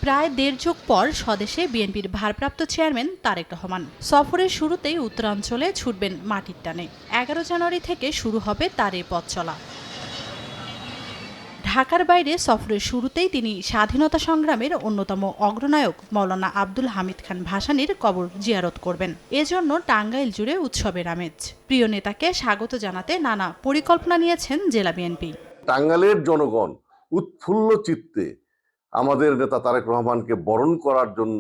প্রায় দেড় যুগ পর স্বদেশে বিএনপির ভারপ্রাপ্ত চেয়ারম্যান তারেক রহমান সফরের শুরুতেই উত্তরাঞ্চলে ছুটবেন মাটির টানে। 11 জানুয়ারি থেকে শুরু হবে তার এই পথ চলা। ঢাকার বাইরে সফরের শুরুতেই তিনি স্বাধীনতা সংগ্রামের অন্যতম অগ্রনায়ক মাওলানা আব্দুল হামিদ খান ভাসানীর কবর জিয়ারত করবেন। এজন্য টাঙ্গাইল জুড়ে উৎসবের আমেজ। প্রিয় নেতাকে স্বাগত জানাতে নানা পরিকল্পনা নিয়েছেন জেলা বিএনপি। টাঙ্গাইলের জনগণ উৎফুল্ল চিত্তে আমাদের নেতা তারেক রহমানকে বরণ করার জন্য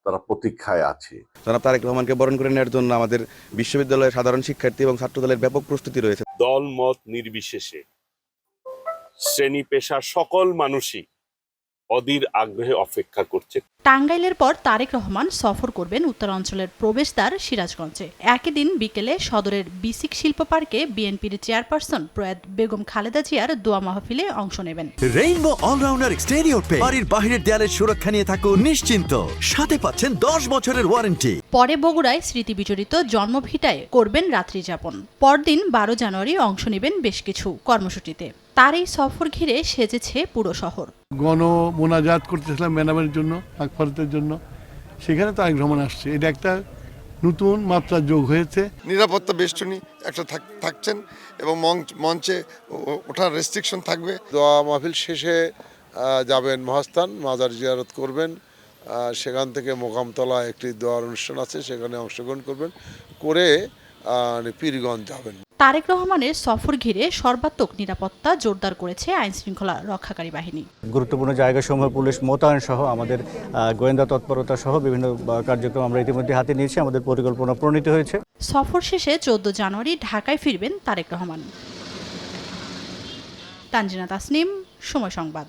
তারা প্রতীক্ষায় আছে। জনাব তারেক রহমানকে বরণ করে নেওয়ার জন্য আমাদের বিশ্ববিদ্যালয়ের সাধারণ শিক্ষার্থী এবং ছাত্রদলের ব্যাপক প্রস্তুতি রয়েছে। দল মত নির্বিশেষে শ্রেণী পেশার সকল মানুষই অধীর আগ্রহে অপেক্ষা করছে। টাঙ্গাইলের পর তারেক রহমান সফর করবেন উত্তরাঞ্চলের প্রবেশদ্বার সিরাজগঞ্জে। একই দিন বিকেলে সদরের বিসিক শিল্প পার্কে বিএনপির চেয়ারপারসন প্রয়াত বেগম খালেদা জিয়ার দোয়া মাহফিলে অংশ নেবেন। রেইনবো অলরাউন্ডার এক্সটেরিয়র পেইন্ট বাড়ির বাহিরের দেয়ালের সুরক্ষা নিয়ে থাকুন নিশ্চিন্ত, সাথে পাচ্ছেন 10 বছরের ওয়ারেন্টি। পরে বগুড়ায় স্মৃতি বিজড়িত জন্মভিটায় করবেন রাত্রি যাপন। পরদিন 12 জানুয়ারি অংশ নেবেন বেশ কিছু কর্মসূচিতে। তার এই সফর ঘিরে সেজেছে পুরো শহর। গণ মোনাজাত করতেছিলাম ম্যাডামের জন্য, আকফরতের জন্য, সেখানে তারেক রহমান আসছে। এটা একটা নতুন মাত্রা যোগ হয়েছে। নিরাপত্তা বেষ্টনী একটা থাকছেন এবং মঞ্চে ওঠার রেস্ট্রিকশন থাকবে। দোয়া মাহফিল শেষে যাবেন মহাস্থান, মাজার জিয়ারত করবেন। সেখান থেকে মোকামতলা একটি দোয়ার অনুষ্ঠান আছে, সেখানে অংশগ্রহণ করবেন, করে পীরগঞ্জ যাবেন। তারেক রহমানের সফর ঘিরে সর্বাত্মক নিরাপত্তা জোরদার করেছে আইনশৃঙ্খলা রক্ষাকারী বাহিনী। গুরুত্বপূর্ণ জায়গাসমূহ পুলিশ মোতায়েন সহ আমাদের গোয়েন্দা তৎপরতা সহ বিভিন্ন কার্যক্রম আমরা ইতিমধ্যে হাতে নিয়েছি। আমাদের পরিকল্পনা প্রণীত হয়েছে। সফর শেষে 14 জানুয়ারি ঢাকায় ফিরবেন তারেক রহমান। তানজিনা তাসনিম, সময় সংবাদ।